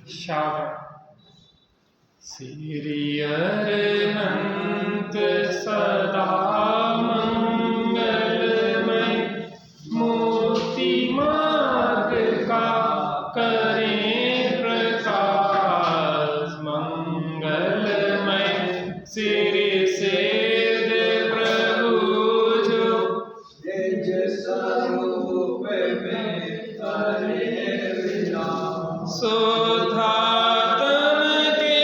शावक श्री अरहंत सदा मंगलमय मोती मार्ग का करें प्रकाश मंगलमय सिर से प्रभु जो तेज स्वरूप में करे विलास सुधातन के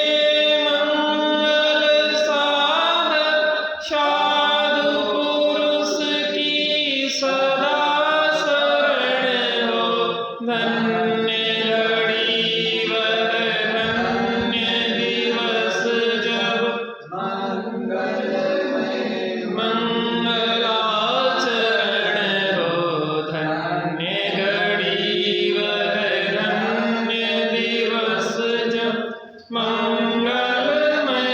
मंगल साधक साधु पुरुष की सदा शरण हो धन्य घड़ी वह धन्य दिवस जब मंगलाचरण हो धन्य घड़ी वह धन्य दिवस जब मंगलमय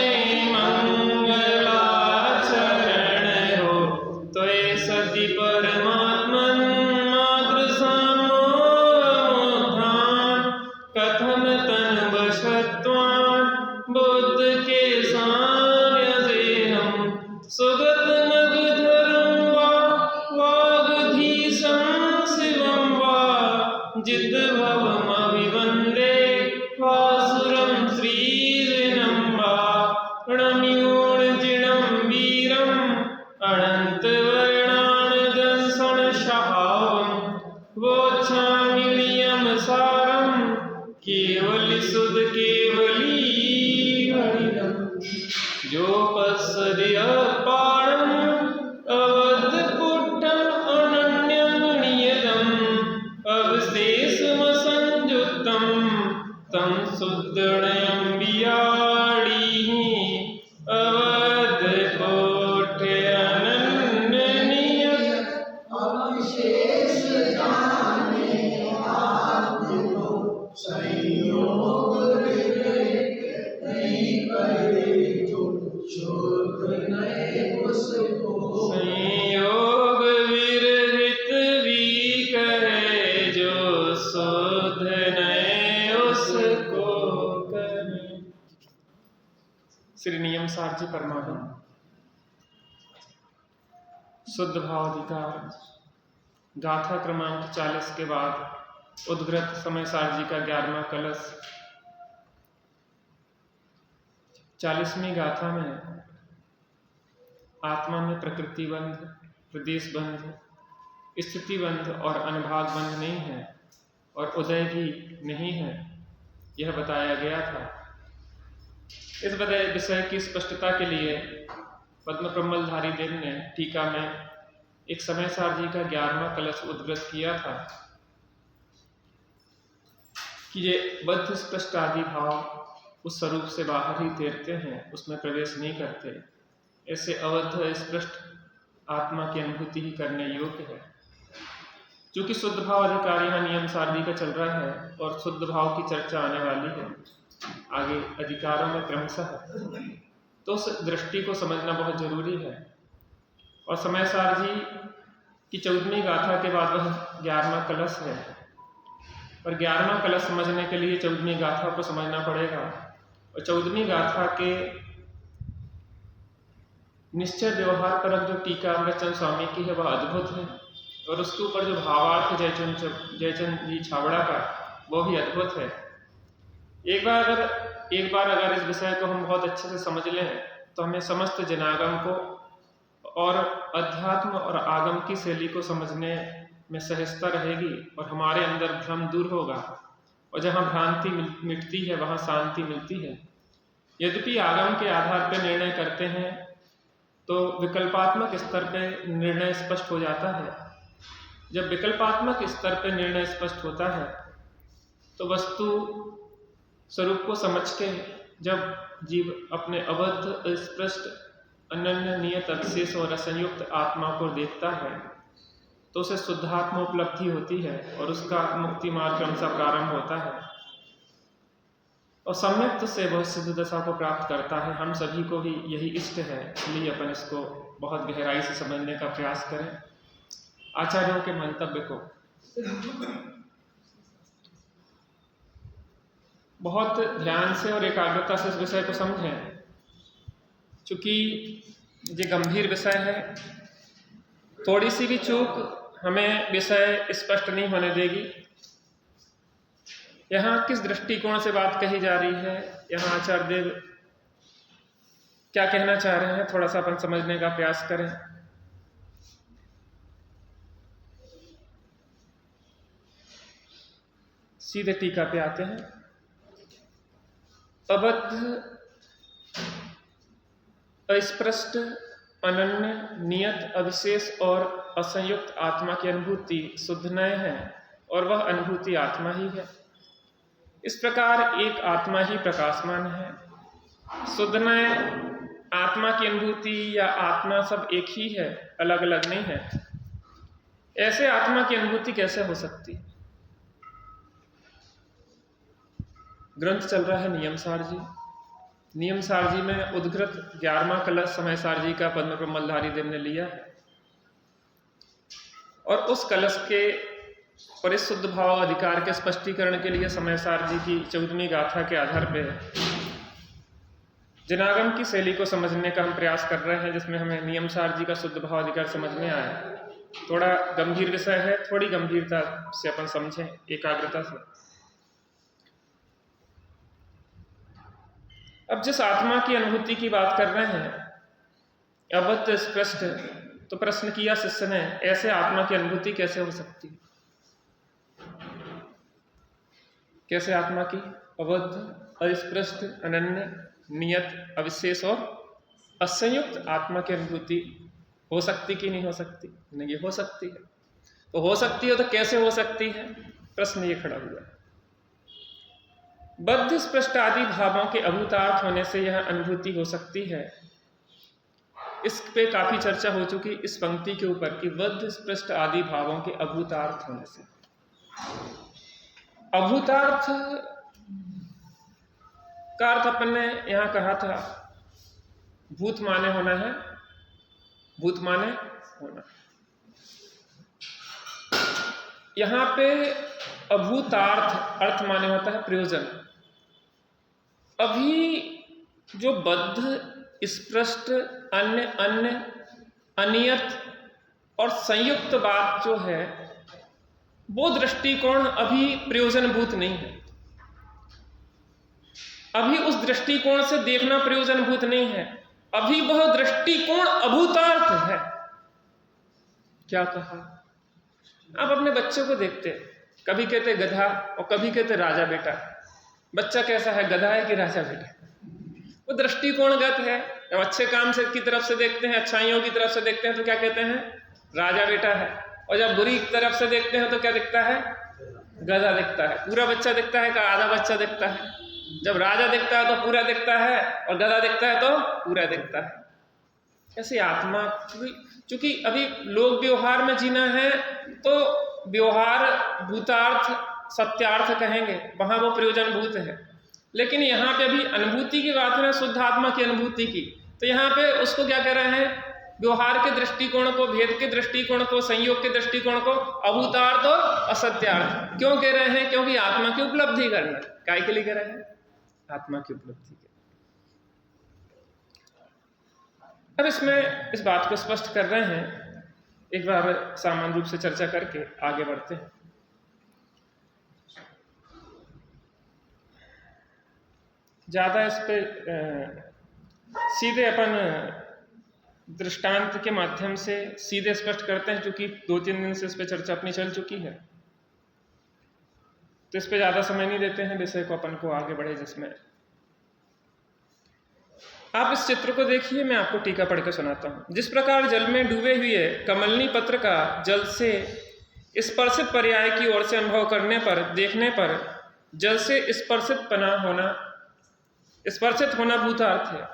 मंगलाचरण हो तो ये सती परमात्मन मातृ सामोधान कथम तन वशत्वान बुद्ध के सान्य से हम सुगत नग धर्म वागधीशं शिवं वा जित भवम अभिवंदे वासुरं श्रीजिनं वा णम्यूण जिणं वीरं अनंत वर्णान दंसन शावं वोच्छामिनियम सारं केवली सुध केवली हरिणं जो पश्यति अपारं अवधपुट्टं अनन्यं नियतम् अवशेषमसंयुक्तं तं सुदृढं बियाडीः अवधपुट्टे अनन्य नियत अवशेष जाने आत्मो संयोग विवेक नहीं करे जो शोध नहीं उसको संयोग विरहित भी कहे जो शोध नहीं उसको करे। श्री नियम सार जी परमात्मा शुद्ध भावाधिकार गाथा क्रमांक 40 के बाद उद्ग्रत समय सार जी का 11वां कलश। 40वीं गाथा में आत्मा में प्रकृति बंध, प्रदेश बंध, स्थिति बंध और अनुभाग बंध नहीं है और उदय भी नहीं है, यह बताया गया था। इस विषय की स्पष्टता के लिए पद्म प्रमलधारी देव ने टीका में एक समय सार जी का 11वां कलश उद्गत किया था कि ये बद्ध स्पष्ट आदि भाव उस स्वरूप से बाहर ही तैरते हैं, उसमें प्रवेश नहीं करते। ऐसे अवध स्पष्ट आत्मा की अनुभूति ही करने योग्य है। चूंकि शुद्ध भाव अधिकार यहाँ नियम सार जी का चल रहा है और शुद्ध भाव की चर्चा आने वाली है आगे अधिकारों में क्रमशः, तो उस दृष्टि को समझना बहुत जरूरी है। और समय सार जी की 14वीं गाथा के बाद वह 11वां कलश है और 11वां कलश समझने के लिए 14वीं गाथा को समझना पड़ेगा। और 14वीं गाथा के निश्चय व्यवहार परक जो टीका अमृतचंद स्वामी की है वह अद्भुत है और उसके ऊपर जो भावार्थ जयचंद जी छाबड़ा का वो भी अद्भुत है। एक बार अगर इस विषय को हम बहुत अच्छे से समझ लें तो हमें समस्त जनागम को और अध्यात्म और आगम की शैली को समझने में सहजता रहेगी और हमारे अंदर भ्रम दूर होगा और जहाँ भ्रांति मिटती है वहाँ शांति मिलती है। यद्यपि आगम के आधार पर निर्णय करते हैं तो विकल्पात्मक स्तर पर निर्णय स्पष्ट हो जाता है। जब विकल्पात्मक स्तर पर निर्णय स्पष्ट होता है तो वस्तु स्वरूप को समझ के जब जीव अपने अवध स्पष्ट अनन्य नियत अवशेष और असंयुक्त आत्मा को देखता है तो उसे शुद्धात्म उपलब्धि होती है और उसका मुक्ति मार्ग क्रमशः प्रारंभ होता है और सम्यक से वह सिद्ध दशा को प्राप्त करता है। हम सभी को भी यही इष्ट है, इसलिए अपन इसको बहुत गहराई से समझने का प्रयास करें। आचार्यों के मंतव्य को बहुत ध्यान से और एकाग्रता से इस विषय को समझें, चूँकि ये गंभीर विषय है। थोड़ी सी भी चूक हमें विषय स्पष्ट नहीं होने देगी। यहाँ किस दृष्टिकोण से बात कही जा रही है, यहाँ आचार्य देव क्या कहना चाह रहे हैं, थोड़ा सा अपन समझने का प्रयास करें। सीधे टीका पे आते हैं। अबद्ध, अस्पृष्ट, अनन्य, नियत, अविशेष और असंयुक्त आत्मा की अनुभूति शुद्ध नय है और वह अनुभूति आत्मा ही है। इस प्रकार एक आत्मा ही प्रकाशमान है। शुद्ध नय आत्मा की अनुभूति या आत्मा सब एक ही है, अलग अलग नहीं है। ऐसे आत्मा की अनुभूति कैसे हो सकती है? ग्रंथ चल रहा है नियम सार जी। नियम सार जी में उद्घृत 11वां कलश समय सार जी का पद्म प्रमलधारी देव ने लिया है और उस कलश के परिशुद्ध भाव अधिकार के स्पष्टीकरण के लिए समय सार जी की 14वीं गाथा के आधार पर जनागम की शैली को समझने का हम प्रयास कर रहे हैं, जिसमें हमें नियम सार जी का शुद्ध भाव अधिकार समझ में आया। थोड़ा गंभीर विषय है, थोड़ी गंभीरता से अपन समझें, एकाग्रता से। अब जिस आत्मा की अनुभूति की बात कर रहे हैं, अबद्ध, स्पष्ट, तो प्रश्न किया शिष्य ने, ऐसे आत्मा की अनुभूति कैसे हो सकती है? कैसे आत्मा की अबद्ध, अस्पृष्ट, अनन्य, नियत, अविशेष और असंयुक्त आत्मा की अनुभूति हो सकती कि नहीं हो सकती? नहीं, ये हो सकती है। तो हो सकती है तो कैसे हो सकती है? प्रश्न ये खड़ा हुआ है। बद्ध, स्पष्ट आदि भावों के अभूतार्थ होने से यह अनुभूति हो सकती है। इस पे काफी चर्चा हो चुकी इस पंक्ति के ऊपर कि बद्ध, स्पष्ट आदि भावों के अभूतार्थ होने से। अभूतार्थ का अर्थ अपन ने यहां कहा था, भूत माने होना है, भूत माने होना। यहां पे अभूतार्थ अर्थ माने होता है प्रयोजन। अभी जो बद्ध, स्पष्ट, अन्य, अनियत और संयुक्त बात जो है, वो दृष्टिकोण अभी प्रयोजनभूत नहीं है। अभी उस दृष्टिकोण से देखना प्रयोजनभूत नहीं है। अभी वह दृष्टिकोण अभूतार्थ है। क्या कहा? आप अपने बच्चों को देखते, कभी कहते गधा और कभी कहते राजा बेटा। बच्चा कैसा है, गधा है कि राजा बेटा? वो दृष्टिकोणगत है। जब अच्छे काम से की तरफ से देखते हैं, अच्छाइयों की तरफ से देखते हैं तो क्या कहते हैं? राजा बेटा है। और जब बुरी तरफ से देखते हैं तो क्या दिखता है? गधा दिखता है। पूरा बच्चा दिखता है कि आधा बच्चा दिखता है? जब राजा दिखता है तो पूरा दिखता है और गधा दिखता है तो पूरा दिखता है। ऐसे आत्मा, क्योंकि अभी लोग व्यवहार में जीना है तो व्यवहार भूतार्थ, सत्यार्थ कहेंगे, वहां वो प्रयोजन भूत है। लेकिन यहाँ पे अभी अनुभूति की बात है, शुद्ध आत्मा की अनुभूति की, तो यहाँ पे उसको क्या कह रहे हैं? व्यवहार के दृष्टिकोण को, भेद के दृष्टिकोण को, संयोग के दृष्टिकोण को अभूतार्थ और असत्यार्थ क्यों कह रहे हैं? क्योंकि आत्मा की उपलब्धि करना। काय के लिए कह रहे हैं? आत्मा की उपलब्धि के। अब इसमें इस बात को स्पष्ट कर रहे हैं, एक बार सामान्य रूप से चर्चा करके आगे बढ़ते हैं। ज्यादा इस पे सीधे अपन दृष्टांत के माध्यम से सीधे स्पष्ट करते हैं, क्योंकि 2-3 दिन से इस पे चर्चा अपनी चल चुकी है, तो इस पे ज्यादा समय नहीं देते हैं विषय को, अपन को आगे बढ़े। जिसमें आप इस चित्र को देखिए, मैं आपको टीका पढ़ के सुनाता हूं। जिस प्रकार जल में डूबे हुए कमलनी पत्र का जल से स्पर्शित पर्याय की ओर से अनुभव करने पर, देखने पर जल से स्पर्शित होना भूतार्थ है।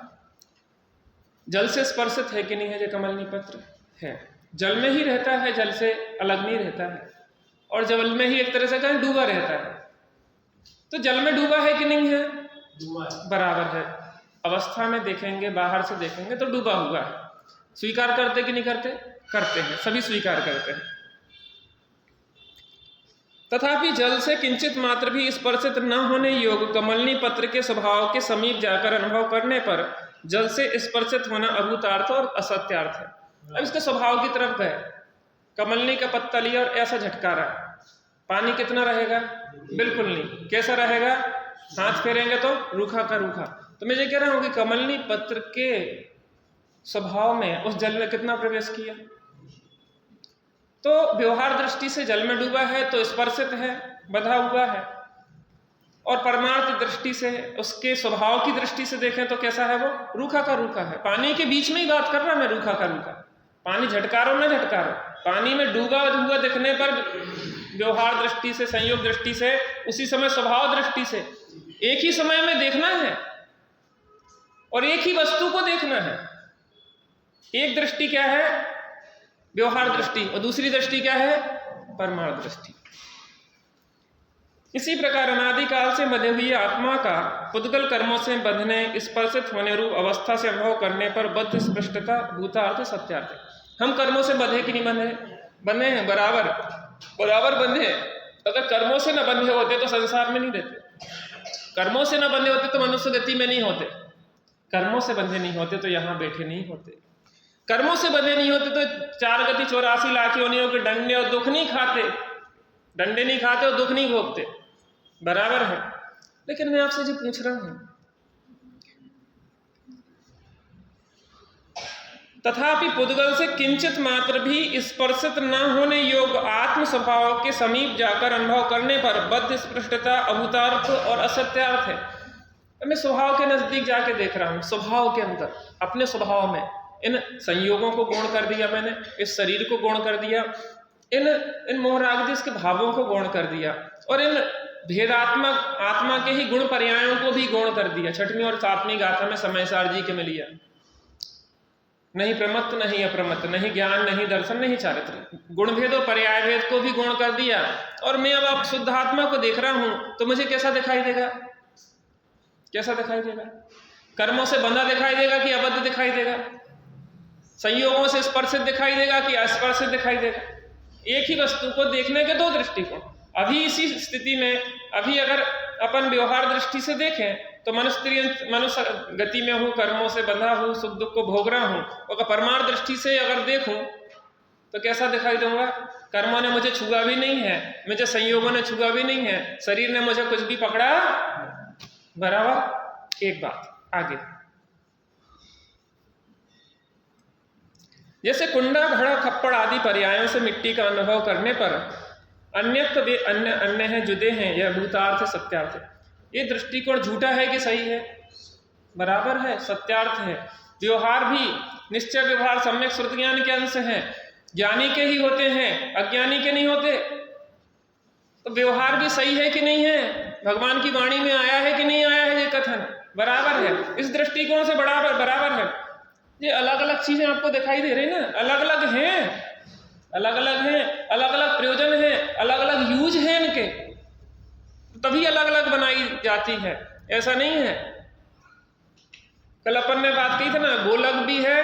जल से स्पर्शित है कि नहीं है? जो कमलनी पत्र है, जल में ही रहता है, जल से अलग नहीं रहता है, और जल में ही एक तरह से कहें डूबा रहता है। तो जल में डूबा है कि नहीं है? बराबर है। अवस्था में देखेंगे, बाहर से देखेंगे तो डूबा हुआ है। स्वीकार करते कि नहीं करते? करते हैं, सभी स्वीकार करते हैं। तथापि जल से किंचित मात्र भी स्पर्शित न होने योग्य कमलनी पत्र के स्वभाव के समीप जाकर अनुभव करने पर जल से स्पर्शित होना अभूतार्थ और असत्यार्थ है। अब इसके स्वभाव की तरफ गए, कमलनी का पत्ता लिया और ऐसा झटका रहा, पानी कितना रहेगा? बिल्कुल नहीं। कैसा रहेगा? हाथ फेरेंगे तो रूखा का रूखा। तो मैं ये कह रहा हूं कि कमलनी पत्र के स्वभाव में उस जल में कितना प्रवेश किया? तो व्यवहार दृष्टि से जल में डूबा है तो स्पर्शित है, बंधा हुआ है, और परमार्थ दृष्टि से, उसके स्वभाव की दृष्टि से देखें तो कैसा है? वो रूखा का रूखा है। पानी के बीच में ही बात कर रहा मैं, रूखा का रूखा। पानी झटकारो ना झटकारो, पानी में डूबा हुआ दिखने पर व्यवहार दृष्टि से, संयोग दृष्टि से, उसी समय स्वभाव दृष्टि से एक ही समय में देखना है और एक ही वस्तु को देखना है। एक दृष्टि क्या है? व्यवहार दृष्टि, और दूसरी दृष्टि क्या है? परमार्थ दृष्टि। इसी प्रकार अनादिकाल से बंधे हुई आत्मा का पुद्गल कर्मों से बंधने, स्पर्शित होने रूप अवस्था से अनुभव करने पर बद्ध स्पष्टता भूतार्थ सत्यार्थ है। हम कर्मों से बंधे कि नहीं बंधे? बंधे हैं, बराबर बराबर बंधे हैं। अगर कर्मों से न बंधे होते तो संसार में नहीं रहते, कर्मों से न बंधे होते तो मनुष्य गति में नहीं होते, कर्मों से बंधे नहीं होते तो यहां बैठे नहीं होते, कर्मों से बंधे नहीं होते तो 4 गति 84 लाख योनियों के डंडे और दुख नहीं खाते, डंडे नहीं खाते और दुख नहीं भोगते, बराबर है। लेकिन मैं आपसे जो पूछ रहा हूं, तथापि पुद्गल से किंचित मात्र भी स्पर्शित न होने योग्य आत्म स्वभाव के समीप जाकर अनुभव करने पर बद्ध स्पष्टता अभूतार्थ और असत्यार्थ है। मैं स्वभाव के नजदीक जाके देख रहा हूं, स्वभाव के अंदर, अपने स्वभाव में इन संयोगों को गौण कर दिया मैंने, इस शरीर को गौण कर दिया, इन मोहरागदिश के भावों को गौण कर दिया, और इन भेदात्मक आत्मा के ही गुण पर्यायों को भी गौण कर दिया। 6वीं और 7वीं गाथा में समयसार जी के में लिया, नहीं प्रमत्त, नहीं अप्रमत्त, नहीं ज्ञान, नहीं दर्शन, नहीं चारित्र, गुण भेद और पर्याय भेद को भी गौण कर दिया। और मैं अब शुद्ध आत्मा को देख रहा हूं तो मुझे कैसा दिखाई देगा? कैसा दिखाई देगा? कर्मों से बंधा दिखाई देगा कि अबद्ध दिखाई देगा? संयोगों से स्पर्शित दिखाई देगा कि अस्पर्शित दिखाई देगा? एक ही वस्तु को देखने के 2 दृष्टिकोण। अभी इसी स्थिति में, अभी अगर अपन व्यवहार दृष्टि से देखें तो मनुष्य गति में हूं, कर्मों से बंधा हूं, सुख दुख को भोग रहा हूं। और परमार्थ दृष्टि से अगर देखूं तो कैसा दिखाई दूंगा? कर्मों ने मुझे छुआ भी नहीं है, मुझे संयोगों ने छुआ भी नहीं है, शरीर ने मुझे कुछ भी पकड़ा, बराबर। एक बात आगे, जैसे कुंडा, घड़ा, खप्पड़ आदि पर्यायों से मिट्टी का अनुभव करने पर अन्यत्र वे अन्य हैं, जुदे हैं, यह भूतार्थ सत्यार्थ है। ये दृष्टिकोण झूठा है कि सही है? बराबर है, सत्यार्थ है। व्यवहार भी निश्चय व्यवहार सम्यक श्रुति ज्ञान के अंश है, ज्ञानी के ही होते हैं, अज्ञानी के नहीं होते। तो व्यवहार भी सही है कि नहीं है? भगवान की वाणी में आया है कि नहीं आया है ये कथन? बराबर है। इस दृष्टिकोण से बराबर है। ये अलग अलग चीजें आपको दिखाई दे रही ना, अलग अलग हैं, अलग अलग हैं, अलग अलग प्रयोजन है, अलग अलग यूज है इनके, तभी अलग अलग बनाई जाती है, ऐसा नहीं है। कल अपन ने बात की थी ना, गोलक भी है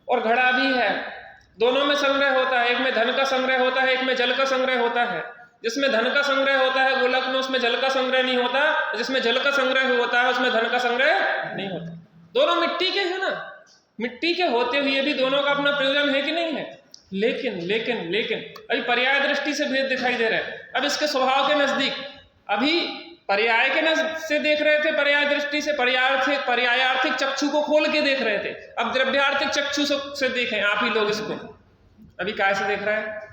और घड़ा भी है, दोनों में संग्रह होता है। एक में धन का संग्रह होता है, एक में जल का संग्रह होता है। जिसमें धन का संग्रह होता है गोलक में, उसमें जल का संग्रह नहीं होता, जिसमें जल का संग्रह होता है उसमें धन का संग्रह नहीं होता। दोनों मिट्टी के हैं ना, मिट्टी के होते हुए भी दोनों का अपना प्रयोजन है कि नहीं है? लेकिन लेकिन लेकिन अभी पर्याय दृष्टि से भेद दिखाई दे रहा है। अब इसके स्वभाव के नजदीक, अभी पर्याय के नजर से देख रहे थे, पर्याय दृष्टि से पर्यायार्थिक चक्षु को खोल के देख रहे थे। अब द्रव्यार्थिक चक्षु से देखें आप ही लोग इसको। अभी काय से देख रहे हैं?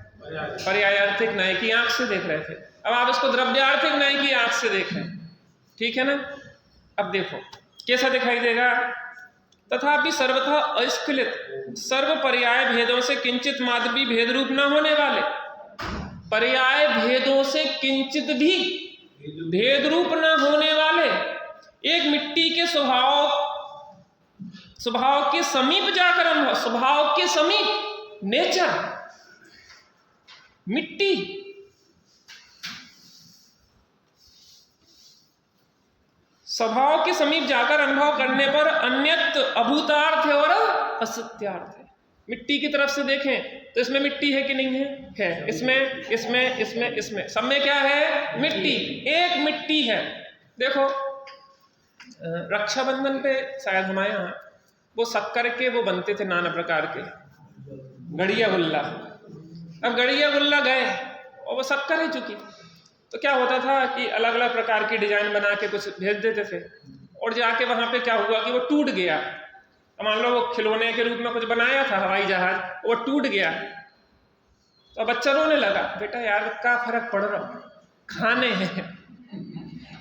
पर्यायार्थिक न्याय की आंख से देख रहे थे, अब आप इसको द्रव्यार्थिक न्याय की आंख से देखें, ठीक है ना? अब देखो कैसा दिखाई देगा। तथापि सर्वथा अस्खलित सर्व पर्याय भेदों से किंचित मात्र भी भेद रूप न होने वाले, पर्याय भेदों से किंचित भी भेद रूप न होने वाले एक मिट्टी के स्वभाव के समीप जाकर अनुभव, स्वभाव के समीप, नेचर, मिट्टी, स्वभाव के समीप जाकर अनुभव करने पर अन्यत अभूतार्थ है और असत्यार्थ है। मिट्टी की तरफ से देखें तो इसमें मिट्टी है कि नहीं है? इसमें सब में क्या है? मिट्टी। एक मिट्टी है। देखो रक्षाबंधन पे शायद हमारे यहाँ वो शक्कर के वो बनते थे नाना प्रकार के गड़िया गुल्ला। अब गड़िया गुल्ला गए और वो शक्कर है चुकी, तो क्या होता था कि अलग अलग प्रकार की डिजाइन बना के कुछ भेज देते थे और जाके वहां पे क्या हुआ कि वो टूट गया। मान लो वो खिलौने के रूप में कुछ बनाया था हवाई जहाज, वो टूट गया तो बच्चा रोने लगा। बेटा यार क्या फर्क पड़ रहा, खाने हैं,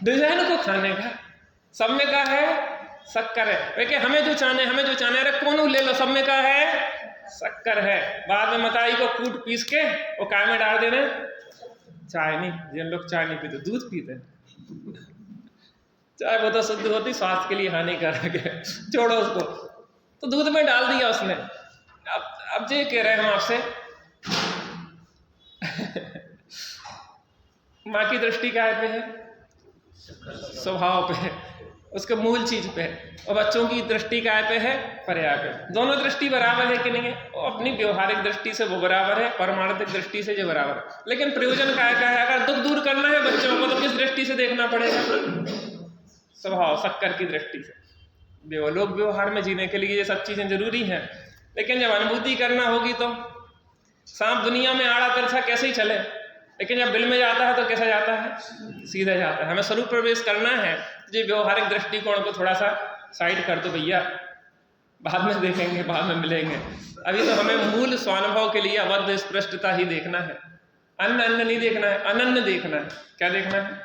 डिजाइन को खाने का, सब में का है शक्कर है। देखिए हमें जो चाहने अरे कौन ले लो, सब में का है शक्कर है। बाद में मताई को कूट पीस के वो काय में डाल देने, चाय नहीं, जिन लोग चाय नहीं पीते दूध पीते, चाय बहुत शुद्ध होती, स्वास्थ्य के लिए हानिकारक है, छोड़ो उसको, तो दूध में डाल दिया उसने। अब ये कह रहे हैं हम आपसे माँ की दृष्टि क्या पे है? स्वभाव पे है, उसके मूल चीज पे है, और बच्चों की दृष्टि काय पे है? पर्याय पे। दोनों दृष्टि बराबर है कि नहीं है? और अपनी व्यवहारिक दृष्टि से वो बराबर है, परमाणुतिक दृष्टि से जो बराबर है। लेकिन प्रयोजन काय का है? अगर दुख दूर करना है बच्चों को तो किस दृष्टि से देखना पड़ेगा? स्वभाव, शक्कर की दृष्टि से। लोक व्यवहार में जीने के लिए ये सब चीजें जरूरी हैं, लेकिन जब अनुभूति करना होगी तो सांप दुनिया में आड़ा तिरछा कैसे ही चले, लेकिन जब दिल में जाता है तो कैसा जाता है? सीधा जाता है। हमें स्वरूप प्रवेश करना है, ये व्यवहारिक दृष्टिकोण को थोड़ा सा साइड कर दो भैया, बाद में देखेंगे, बाद में मिलेंगे। अभी तो हमें मूल स्वानुभव के लिए अबद्ध स्पष्टता ही देखना है, अन्न नहीं देखना है, अनन्य देखना है। क्या देखना है?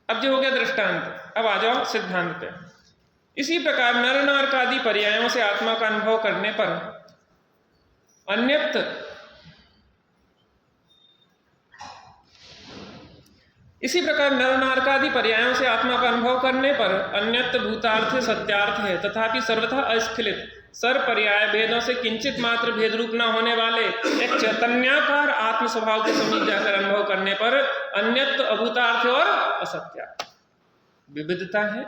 अब जो हो गया दृष्टांत, अब आ जाओ सिद्धांत पे। इसी प्रकार नर नारक आदि पर्यायों से आत्मा का अनुभव करने पर अन्यत्र भूतार्थ सत्यार्थ है, तथापि सर्वथा अस्खलित सर पर्याय भेदों से किंचित मात्र भेद रूप न होने वाले एक चैतन्याकार आत्म स्वभाव के समीप जाकर अनुभव करने पर अन्यत्र अभूतार्थ और असत्यार्थ। विविधता है।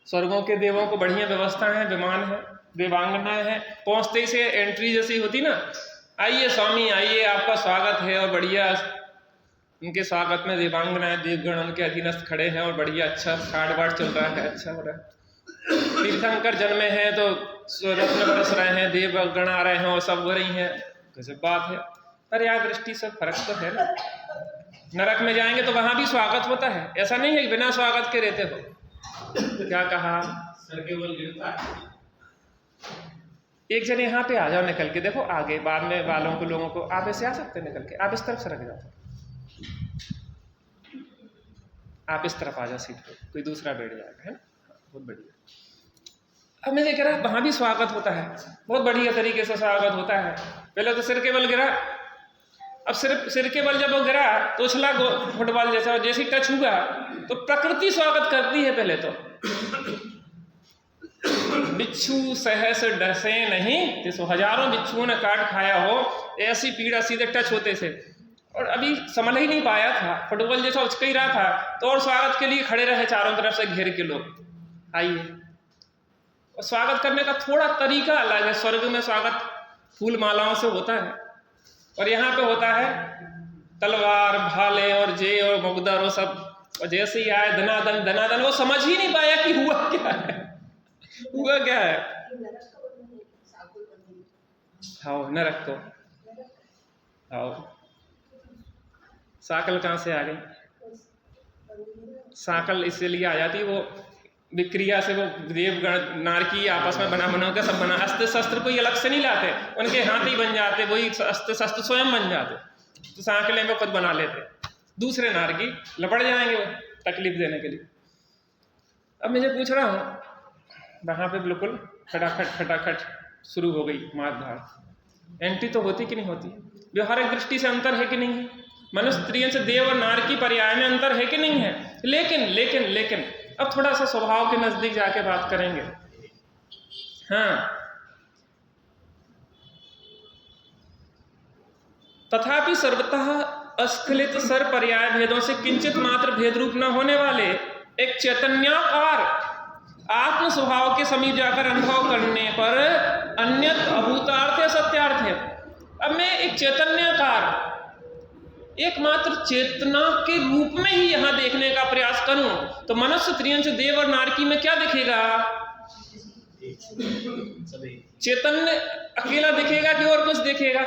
स्वर्गों के देवों को बढ़िया व्यवस्था है, विमान है, देवांगनाएं है, पहुंचते ही से एंट्री जैसी होती ना, आइए स्वामी आइए, आपका स्वागत है, और बढ़िया उनके स्वागत में देवांगनाएं देवगण उनके अधीनस्थ खड़े हैं और बढ़िया अच्छा ठाट बाट चल रहा है, अच्छा हो रहा है। तीर्थंकर जन्मे हैं तो रत्न बरस रहे हैं, देवगण आ रहे हैं और सब हो रही हैं, गजब बात है। पर यार दृष्टि से फर्क तो है ना। नरक में जाएंगे तो वहां भी स्वागत होता है, ऐसा नहीं है कि बिना स्वागत के रहते हो। क्या कहा? सर के बल गिरता है। एक जन यहाँ पे आ जाओ निकल के, देखो आगे बाद में वालों को लोगों को, आप ऐसे आ सकते निकल के, आप इस तरफ से रख जाओ, आप इस तरफ आ जाओ सीट पे, कोई दूसरा बैठ जाएगा, है ना? बहुत बढ़िया। अब मैं ये कह रहा वहां भी स्वागत होता है, बहुत बढ़िया तरीके से स्वागत होता है। पहले तो सिर के बल गिरा, अब सिर के बल जब वो गिरा तो उछला फुटबॉल जैसा, जैसे टच हुआ तो प्रकृति स्वागत करती है। पहले तो बिच्छू सहस डसे नहीं, जिसको हजारों बिच्छुओं ने काट खाया हो, ऐसी पीड़ा सीधे टच होते थे। और अभी संभल ही नहीं पाया था, फुटबॉल जैसा उचक ही रहा था, तो और स्वागत के लिए खड़े रहे चारों तरफ से घेर के लोग, आइए। और स्वागत करने का थोड़ा तरीका अलग है। स्वर्ग में स्वागत फूल मालाओं से होता है, और यहाँ पे होता है तलवार भाले और जे और मुगदर और सब, और जैसे ही आए धनादन, वो समझ ही नहीं पाया कि हुआ क्या है, हुआ क्या है। हाँ नरक को, हाँ साकल कहाँ से आ गई? साकल इसलिए आ जाती, वो विक्रिया से वो देवगण नारकी आपस में बना के सब बना, अस्त्र शस्त्र कोई अलग से नहीं लाते, उनके हाथ ही बन जाते, वही अस्त्र शस्त्र स्वयं बन जाते, तो सांकले में खुद बना लेते, दूसरे नारकी लपट जाएंगे वो तकलीफ देने के लिए। अब मैं पूछ रहा हूँ, वहां पे बिल्कुल खटाखट शुरू हो गई मारधाड़। एंट्री तो होती कि नहीं होती? व्यवहारिक दृष्टि से अंतर है कि नहीं है? मनुष्य स्त्रियों से देव और नारकी पर्याय में अंतर है कि नहीं है? लेकिन अब थोड़ा सा स्वभाव के नजदीक जाके बात करेंगे। हाँ, तथापि सर्वतः अस्खलित सर पर्याय भेदों से किंचित मात्र भेद रूप न होने वाले एक चैतन्याकार आत्म स्वभाव के समीप जाकर अनुभव करने पर अन्यत अभूतार्थ या सत्यार्थ है। अब मैं एक चैतन्यकार एकमात्र चेतना के रूप में ही यहां देखने का प्रयास करूं तो मनुष्य, त्रियंश, देव और नारकी में क्या दिखेगा? चैतन्य अकेला दिखेगा कि और कुछ दिखेगा?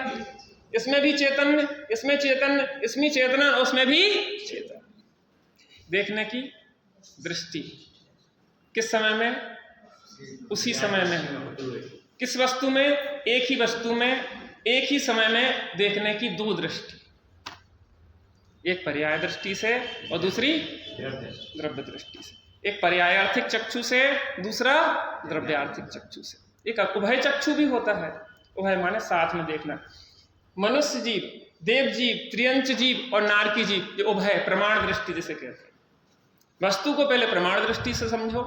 इसमें भी चैतन्य, इसमें चैतन्य, इसमें चेतना, उसमें भी चेतना। देखने की दृष्टि किस समय में? उसी समय में। किस वस्तु में? एक ही वस्तु में एक ही समय में देखने की दो दृष्टि, एक पर्याय दृष्टि से और दूसरी द्रव्य दृष्टि से। एक पर्यायार्थिक चक्षु से, दूसरा द्रव्यार्थिक चक्षु से। एक उभय चक्षु भी होता है। उभय माने साथ में देखना। मनुष्य जीव, देव जीव, त्रियंच जीव और नारकी जीव, ये उभय प्रमाण दृष्टि जिसे कहते हैं। वस्तु को पहले प्रमाण दृष्टि से समझो,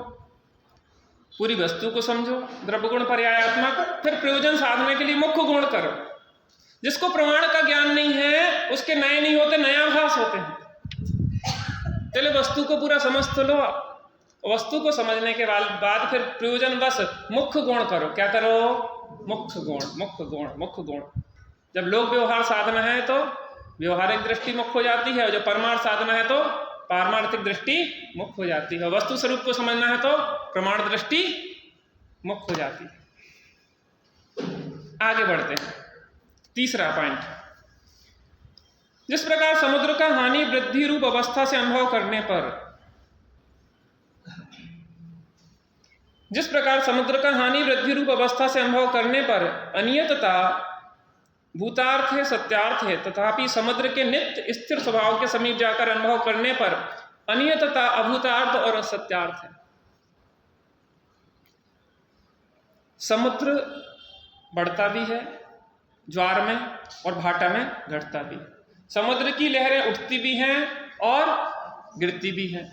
पूरी वस्तु को समझो द्रव्य गुण पर्यायात्मक, फिर प्रयोजन साधने के लिए मुख्य गुण करो। जिसको प्रमाण का ज्ञान नहीं है उसके नए नहीं होते, नयाभास होते हैं। पहले वस्तु को पूरा समझ तो लो, वस्तु को समझने के बाद फिर प्रयोजन बस मुख्य गुण करो। क्या करो? मुख्य गुण, मुख्य गुण, मुख्य गुण। जब लोक व्यवहार साधना है तो व्यवहारिक दृष्टि मुख्य हो जाती है, और जब परमार्थ साधना है तो पारमार्थिक दृष्टि मुख्य हो जाती है। वस्तु स्वरूप को समझना है तो प्रमाण दृष्टि मुख्य हो जाती है। आगे बढ़ते हैं। तीसरा पॉइंट, जिस प्रकार समुद्र का हानि वृद्धि रूप अवस्था से अनुभव करने पर, जिस प्रकार समुद्र का हानि वृद्धि रूप अवस्था से अनुभव करने पर अनियतता भूतार्थ है, सत्यार्थ है, तथापि समुद्र के नित्य स्थिर स्वभाव के समीप जाकर अनुभव करने पर अनियतता अभूतार्थ और असत्यार्थ है। समुद्र बढ़ता भी है ज्वार में और भाटा में घटता भी। समुद्र की लहरें उठती भी हैं और गिरती भी हैं।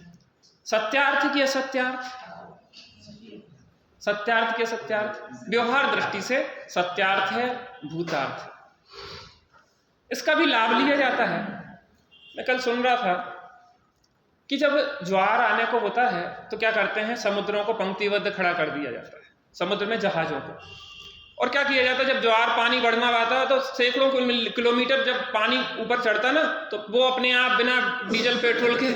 सत्यार्थ की असत्यार्थ? सत्यार्थ के सत्यार्थ व्यवहार दृष्टि से सत्यार्थ है, भूतार्थ। इसका भी लाभ लिया जाता है। मैं कल सुन रहा था कि जब ज्वार आने को होता है तो क्या करते हैं, समुद्रों को पंक्तिबद्ध खड़ा कर दिया जाता है, समुद्र में जहाजों को। और क्या किया जाता है, जब ज्वार पानी बढ़ना आता है तो सैकड़ों किलोमीटर जब पानी ऊपर चढ़ता ना तो वो अपने आप बिना डीजल पेट्रोल के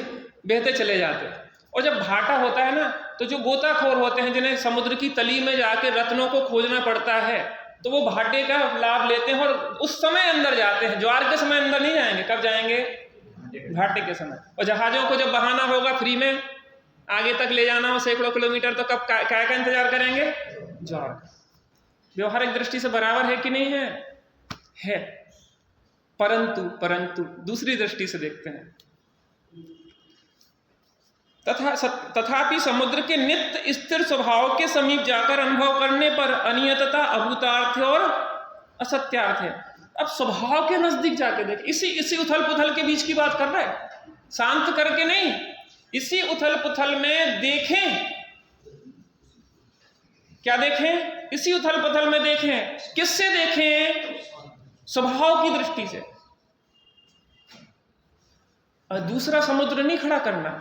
बहते चले जाते हैं। और जब भाटा होता है ना तो जो गोताखोर होते हैं, जिन्हें समुद्र की तली में जाके रत्नों को खोजना पड़ता है, तो वो भाटे का लाभ लेते हैं और उस समय अंदर जाते हैं। ज्वार के समय अंदर नहीं जाएंगे। कब जाएंगे? भाटे के समय। और जहाजों को जब बहाना होगा फ्री में, आगे तक ले जाना हो सैकड़ों किलोमीटर, तो कब क्या का इंतजार करेंगे? ज्वार। व्यवहारिक दृष्टि से बराबर है कि नहीं है? है। परंतु दूसरी दृष्टि से देखते हैं। तथापि समुद्र के नित्य स्थिर स्वभाव के समीप जाकर अनुभव करने पर अनियतता अभूतार्थ और असत्यार्थ है। अब स्वभाव के नजदीक जाके देख, इसी उथल पुथल के बीच की बात कर रहा है, शांत करके नहीं। इसी उथल पुथल में देखें, क्या देखें? इसी उथल पुथल में देखें। किससे देखें? स्वभाव की दृष्टि से। और दूसरा समुद्र नहीं खड़ा करना,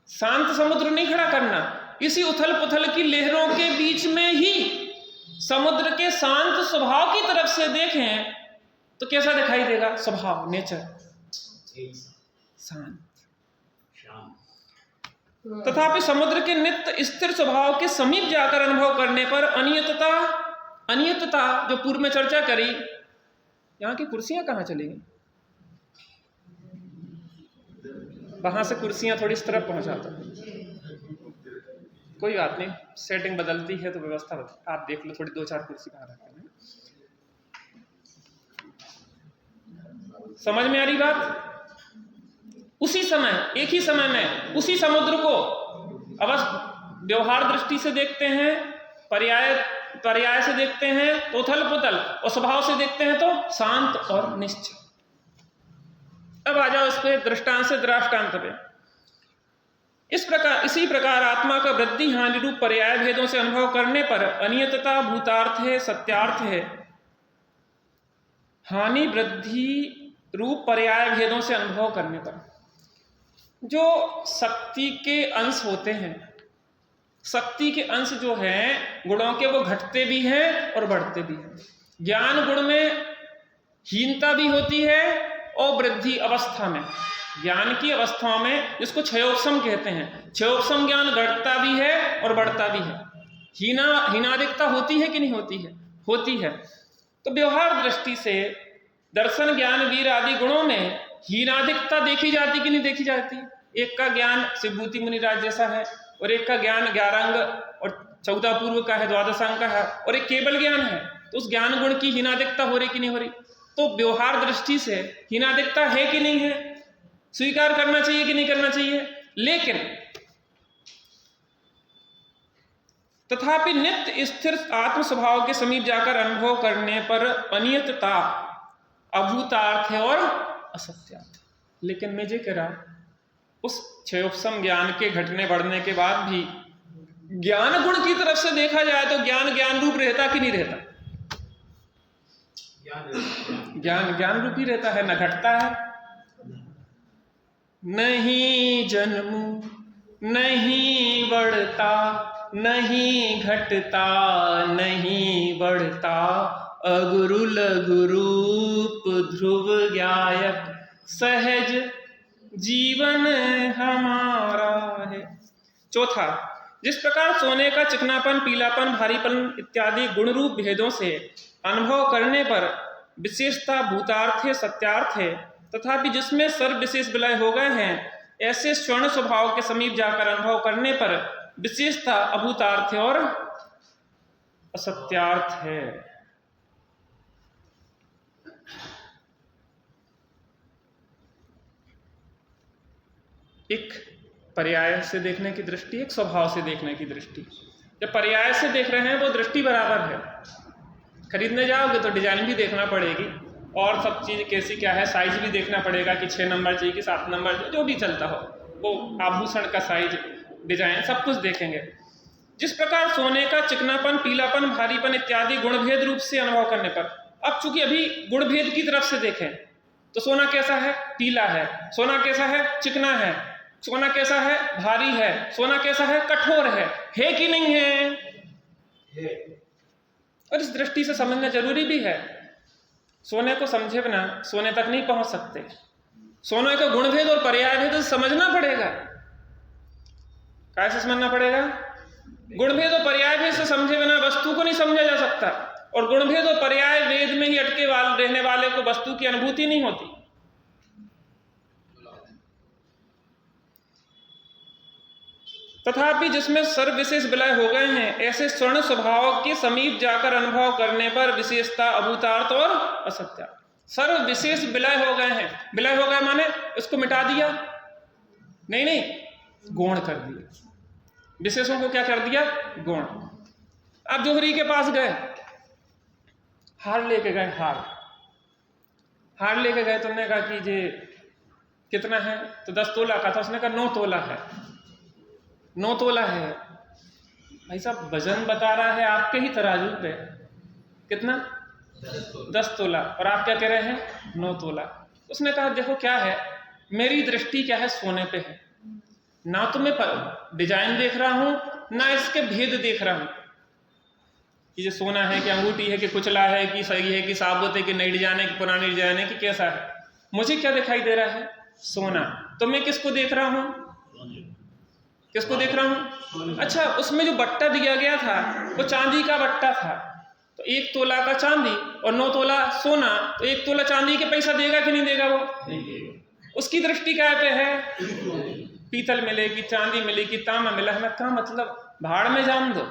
शांत समुद्र नहीं खड़ा करना। इसी उथल पुथल की लहरों के बीच में ही समुद्र के शांत स्वभाव की तरफ से देखें तो कैसा दिखाई देगा? स्वभाव, नेचर शांत। तथापि समुद्र के नित्य स्थिर स्वभाव के समीप जाकर अनुभव करने पर अनियतता जो पूर्व में चर्चा करी, यहां की कुर्सियां कहां चली गई? वहां से कुर्सियां थोड़ी इस तरफ पहुंचा दो। कोई बात नहीं, सेटिंग बदलती है तो व्यवस्था बदल, आप देख लो थोड़ी 2-4 कुर्सी कहां रखते हैं। समझ में आ रही बात? उसी समय, एक ही समय में उसी समुद्र को अवश्य व्यवहार दृष्टि से देखते हैं, पर्याय से देखते हैं तो उथल पुथल, और स्वभाव से देखते हैं तो शांत और निश्चल। अब आ जाओ इस पे दृष्टांत से दृष्टांत पे। इसी प्रकार आत्मा का वृद्धि हानि रूप पर्याय भेदों से अनुभव करने पर अनियतता भूतार्थ है, सत्यार्थ है। हानि वृद्धि रूप पर्याय भेदों से अनुभव करने पर जो शक्ति के अंश होते हैं शक्ति के अंश जो हैं गुणों के, वो घटते भी हैं और बढ़ते भी हैं। ज्ञान गुण में हीनता भी होती है और वृद्धि अवस्था में, ज्ञान की अवस्थाओं में, जिसको क्षयोपशम कहते हैं, क्षयोपशम ज्ञान घटता भी है और बढ़ता भी है। हीनादिकता होती है कि नहीं होती है? होती है। तो व्यवहार दृष्टि से दर्शन, ज्ञान, वीर आदि गुणों में हीनादिकता देखी जाती कि नहीं देखी जाती? एक का ज्ञान शिवभूति मुनिराज जैसा है और एक का ज्ञान 11 अंग और 14 पूर्व का है, 12 अंग का है, और एक केवल ज्ञान है। तो उस ज्ञान गुण की हीनादिकता हो रही कि नहीं हो रही? तो व्यवहार दृष्टि से हीनादिकता है कि नहीं है? स्वीकार करना चाहिए कि नहीं करना चाहिए? लेकिन तथापि नित्य स्थिर आत्म स्वभाव के समीप जाकर अनुभव करने पर अनियतता अभूतार्थ है और असत्यार्थ। लेकिन मैं ये कह रहा, उस क्षयोपशम ज्ञान के घटने बढ़ने के बाद भी ज्ञान गुण की तरफ से देखा जाए तो ज्ञान ज्ञान रूप रहता कि नहीं रहता? ज्ञान ज्ञान रूप ही रहता है, न घटता है। नहीं जन्मू नहीं बढ़ता, नहीं घटता नहीं बढ़ता, अगुरु लघु रूप ध्रुव ज्ञायक, सहज जीवन हमारा है। चौथा, जिस प्रकार सोने का चिकनापन, पीलापन, भारीपन इत्यादि गुण रूप भेदों से अनुभव करने पर विशेषता भूतार्थ है, सत्यार्थ है, तथापि जिसमें सर्व विशेष विलय हो गए हैं, ऐसे स्वर्ण स्वभाव के समीप जाकर अनुभव करने पर विशेषता अभूतार्थ है और असत्यार्थ है। एक पर्याय से देखने की दृष्टि, एक स्वभाव से देखने की दृष्टि। जब पर्याय से देख रहे हैं वो दृष्टि बराबर है। खरीदने जाओगे तो डिजाइन भी देखना पड़ेगी और सब चीज़ कैसी क्या है, साइज भी देखना पड़ेगा कि 6 नंबर चाहिए कि 7 नंबर, जो भी चलता हो, वो आभूषण का साइज, डिजाइन, सब कुछ देखेंगे। जिस प्रकार सोने का चिकनापन, पीलापन, भारीपन इत्यादि गुणभेद रूप से अनुभव करने पर, अब चूंकि अभी गुणभेद की तरफ से देखें तो सोना कैसा है? पीला है। सोना कैसा है? चिकना है। सोना कैसा है? भारी है। सोना कैसा है? कठोर है कि नहीं है? और इस दृष्टि से समझना जरूरी भी है। सोने को समझे बिना सोने तक नहीं पहुंच सकते। सोने का गुणभेद और पर्याय भेद समझना पड़ेगा। कैसे समझना पड़ेगा? गुणभेद और पर्याय भेद से समझे बिना वस्तु को नहीं समझा जा सकता, और गुणभेद और पर्याय वेद में ही अटके रहने वाले को वस्तु की अनुभूति नहीं होती। तथापि जिसमें सर्व विशेष विलय हो गए हैं, ऐसे स्वर्ण स्वभाव के समीप जाकर अनुभव करने पर विशेषता अभूतार्थ और असत्यार्थ। सर्व विशेष विलय हो गए हैं। विलय हो गए माने इसको मिटा दिया? नहीं, गौण कर दिया। विशेषों को क्या कर दिया? गौण। आप जोहरी के पास गए, हार लेके गए, हार लेके गए, तुमने कहा कि ये कितना है? तो 10 तोला का था। उसने कहा 9 तोला है। 9 तोला है। भाई साहब वजन बता रहा है आपके ही तराजू पे, कितना? 10 तोला। और आप क्या कह रहे हैं? 9 तोला। उसने कहा देखो क्या है, मेरी दृष्टि क्या है? सोने पे है। ना तो मैं डिजाइन देख रहा हूं, ना इसके भेद देख रहा हूं कि ये सोना है कि अंगूठी है कि कुचला है कि सही है कि साबुत है कि नई डिजाइन है कि पुरानी डिजाइन है कि कैसा है। मुझे क्या दिखाई दे रहा है? सोना। तो मैं किसको देख रहा हूं? किसको देख रहा हूं? अच्छा, उसमें जो बट्टा दिया गया था वो चांदी का बट्टा था। तो 1 तोला का चांदी और 9 तोला सोना, तो 1 तोला चांदी के पैसा देगा कि नहीं देगा? वो नहीं देगा। उसकी दृष्टि क्या पे है? पीतल मिले कि चांदी मिले कि तांबा मिला, हमें क्या मतलब? भाड़ में जान दो।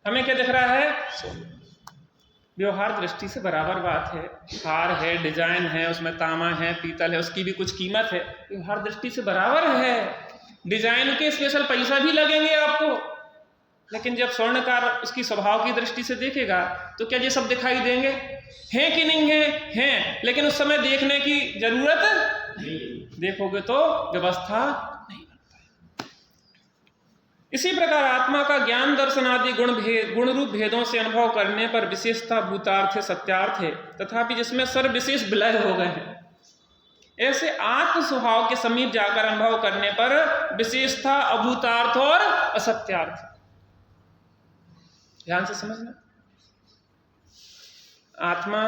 हमें क्या दिख रहा है? व्यवहार दृष्टि से बराबर बात है। हार है, डिजाइन है, उसमें तांबा है, पीतल है, उसकी भी कुछ कीमत है। व्यवहार दृष्टि से बराबर है। डिजाइन के स्पेशल पैसा भी लगेंगे आपको, लेकिन जब स्वर्णकार उसकी स्वभाव की दृष्टि से देखेगा तो क्या ये सब दिखाई देंगे? हैं कि नहीं है? हैं, लेकिन उस समय देखने की जरूरत नहीं। देखोगे तो व्यवस्था नहीं बनता। इसी प्रकार आत्मा का ज्ञान, दर्शन आदि गुण रूप भेदों से अनुभव करने पर विशेषता भूतार्थ है, सत्यार्थ है, तथापि जिसमें सर्व विशेष विलय हो गए हैं, ऐसे आत्म स्वभाव के समीप जाकर अनुभव करने पर विशेषता अभूतार्थ और असत्यार्थ। ध्यान से समझना, आत्मा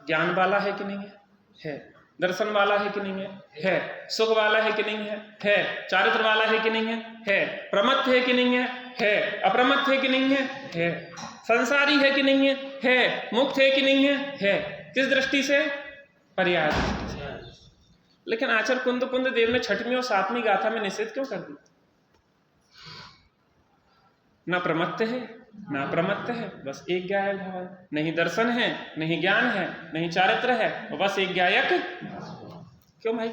ज्ञान वाला है कि नहीं है? है। दर्शन वाला है कि नहीं है? है। सुख वाला है कि नहीं है? है। चारित्र वाला है कि नहीं है? है। प्रमत्त है कि नहीं है? है। अप्रमत्त है कि नहीं है? है। संसारी है कि नहीं है? है। मुक्त है कि नहीं है? है। किस दृष्टि से? पर्याय दृष्टि से। लेकिन आचार्य कुंद देव ने छठवीं और सातवीं गाथा में निषेध क्यों कर दी? ना प्रमत्त है ना प्रमत्त है, बस एक गायक भाव है। नहीं दर्शन है, नहीं ज्ञान है, नहीं चारित्र है, बस एक गायक। क्यों भाई?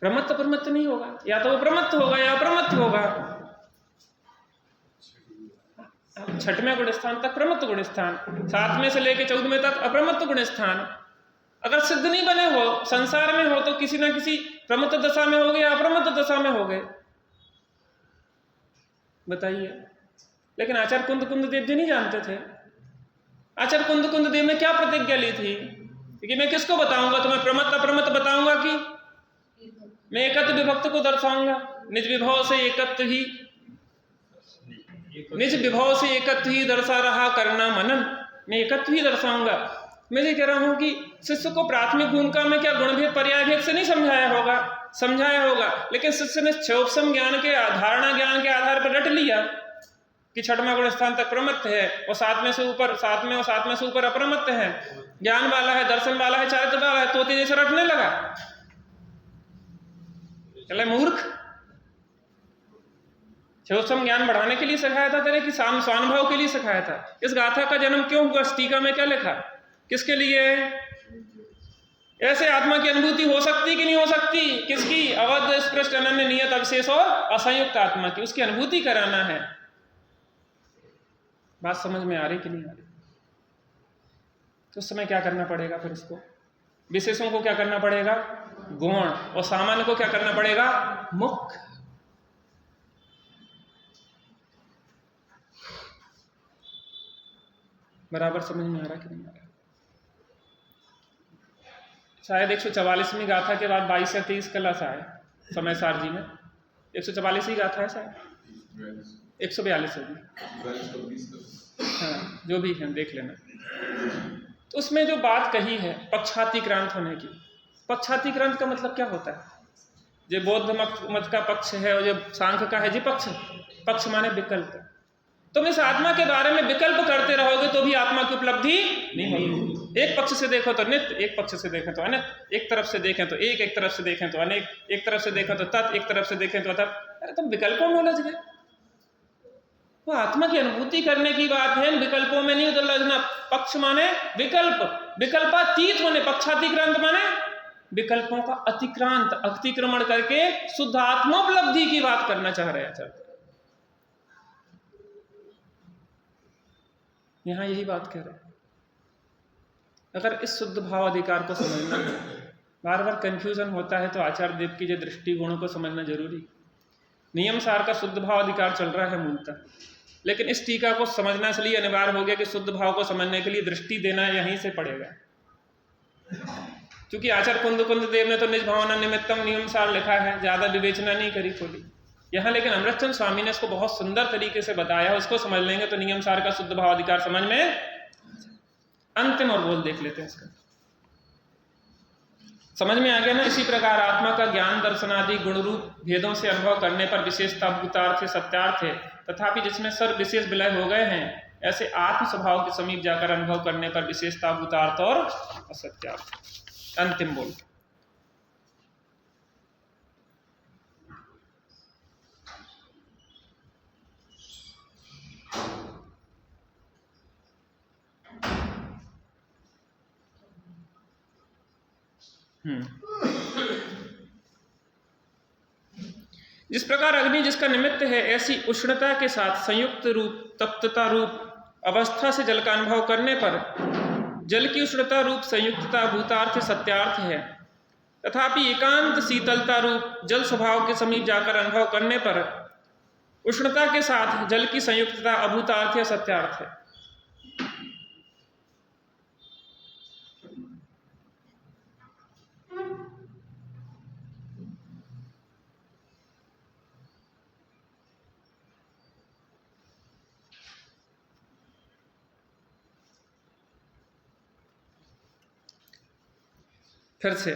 प्रमत्त प्रमत्त नहीं होगा, या तो वो प्रमत्त होगा या अप्रमत्त होगा। छठवें गुण स्थान तक प्रमत्त गुण स्थान, 7वें से लेकर 14वें तक अप्रमत्त गुण स्थान। अगर सिद्ध नहीं बने हो, संसार में हो, तो किसी ना किसी प्रमत्त दशा में हो गए या अप्रमत्त दशा में हो गए, बताइए। लेकिन आचार्य कुंद देव जी नहीं जानते थे। आचार्य कुंद देव ने क्या प्रतिज्ञा ली थी कि मैं किसको बताऊंगा? तो मैं प्रमत्त अप्रमत्त बताऊंगा कि मैं एकत्व विभक्त को दर्शाऊंगा? निज विभव से एकत्व ही दर्शा रहा करना मनन, मैं एकत्व ही दर्शाऊंगा। मैं ये कह रहा हूं कि शिष्य को प्राथमिक भूमिका में क्या गुणभेद पर्यायभेद से नहीं समझाया होगा, लेकिन शिष्य ने क्षोभसम ज्ञान के धारणा ज्ञान के आधार पर रट लिया कि छठवां गुण स्थान तक प्रमत्त है और सातवें से ऊपर अप्रमत्त है, ज्ञान वाला है, दर्शन वाला है, चारित्र वाला है, तोते जैसे रटने लगा। चले मूर्ख, क्षोभसम ज्ञान बढ़ाने के लिए सिखाया था तेरे कि स्वानुभव के लिए सिखाया था? इस गाथा का जन्म क्यों हुआ? टीका में क्या लिखा? किसके लिए? ऐसे आत्मा की अनुभूति हो सकती कि नहीं हो सकती? किसकी? अवध स्पृष्ट अनन्य नियत अविशेष और असंयुक्त आत्मा की, उसकी अनुभूति कराना है। बात समझ में आ रही कि नहीं आ रही? तो उस समय क्या करना पड़ेगा? फिर इसको विशेषों को क्या करना पड़ेगा? गुण, और सामान्य को क्या करना पड़ेगा? मुख्य। बराबर समझ में आ रहा कि नहीं आ रहा? शायद 144वीं गाथा के बाद 22 या 23 कलश आए समय सार जी में। 144 ही गाथा है शायद, 142 होगी, हाँ जो भी है देख लेना। तो उसमें जो बात कही है पक्षातिक्रांत होने की, पक्षातिक्रांत का मतलब क्या होता है? जो बौद्ध मत का पक्ष है और जो सांख्य का है जी पक्ष माने विकल्प। तुम इस आत्मा के बारे में विकल्प करते रहोगे तो भी आत्मा की उपलब्धि नहीं होगी। एक पक्ष से देखो तो नित्य, एक पक्ष से देखें तो अनित्य, एक तरफ से देखें तो एक तरफ से देखें तो अनेक, एक तरफ से देखें तो तत्, एक तरफ से देखें तो अतत्। अरे तुम विकल्पों में उलझ गए। वो आत्मा की अनुभूति करने की बात है, विकल्पों में नहीं उलझना। पक्ष माने विकल्प, विकल्पातीत होने, पक्षातिक्रांत माने विकल्पों का अतिक्रमण करके शुद्ध आत्मोपलब्धि की बात करना चाह रहे हैं। यहां यही बात कह रहे हैं। अगर इस शुद्ध भाव अधिकार को समझना है, बार बार कंफ्यूजन होता है, तो आचार्य देव की जो दृष्टि गुणों को समझना जरूरी। नियम सार का शुद्ध भाव अधिकार चल रहा है मूलतः, लेकिन इस टीका को समझना इसलिए अनिवार्य हो गया कि शुद्ध भाव को समझने के लिए दृष्टि देना यहीं से पड़ेगा। क्योंकि आचार्य कुंद देव ने तो निज भावना निमित्तम नियम सार लिखा है, ज्यादा विवेचना नहीं करी खोली यहाँ, लेकिन अमृतचंद स्वामी ने इसको बहुत सुंदर तरीके से बताया। उसको समझ लेंगे तो नियम सार का शुद्ध भाव अधिकार समझ में। अंतिम और बोल देख लेते हैं इसका, समझ में आ गया ना? इसी प्रकार आत्मा का ज्ञान दर्शन आदि गुण रूप भेदों से अनुभव करने पर विशेषता भूतार्थ है, सत्यार्थ है, तथापि जिसमें सर्व विशेष विलय हो गए हैं, ऐसे आत्म स्वभाव के समीप जाकर अनुभव करने पर विशेषता भूतार्थ और असत्यार्थ। अंतिम बोल। जिस प्रकार अग्नि जिसका निमित्त है, ऐसी उष्णता के साथ संयुक्त रूप तप्तता रूप अवस्था से जल का अनुभव करने पर जल की उष्णता रूप संयुक्तता भूतार्थ सत्यार्थ है, तथापि एकांत शीतलता रूप जल स्वभाव के समीप जाकर अनुभव करने पर उष्णता के साथ जल की संयुक्तता अभूतार्थ या सत्यार्थ है। फिर से,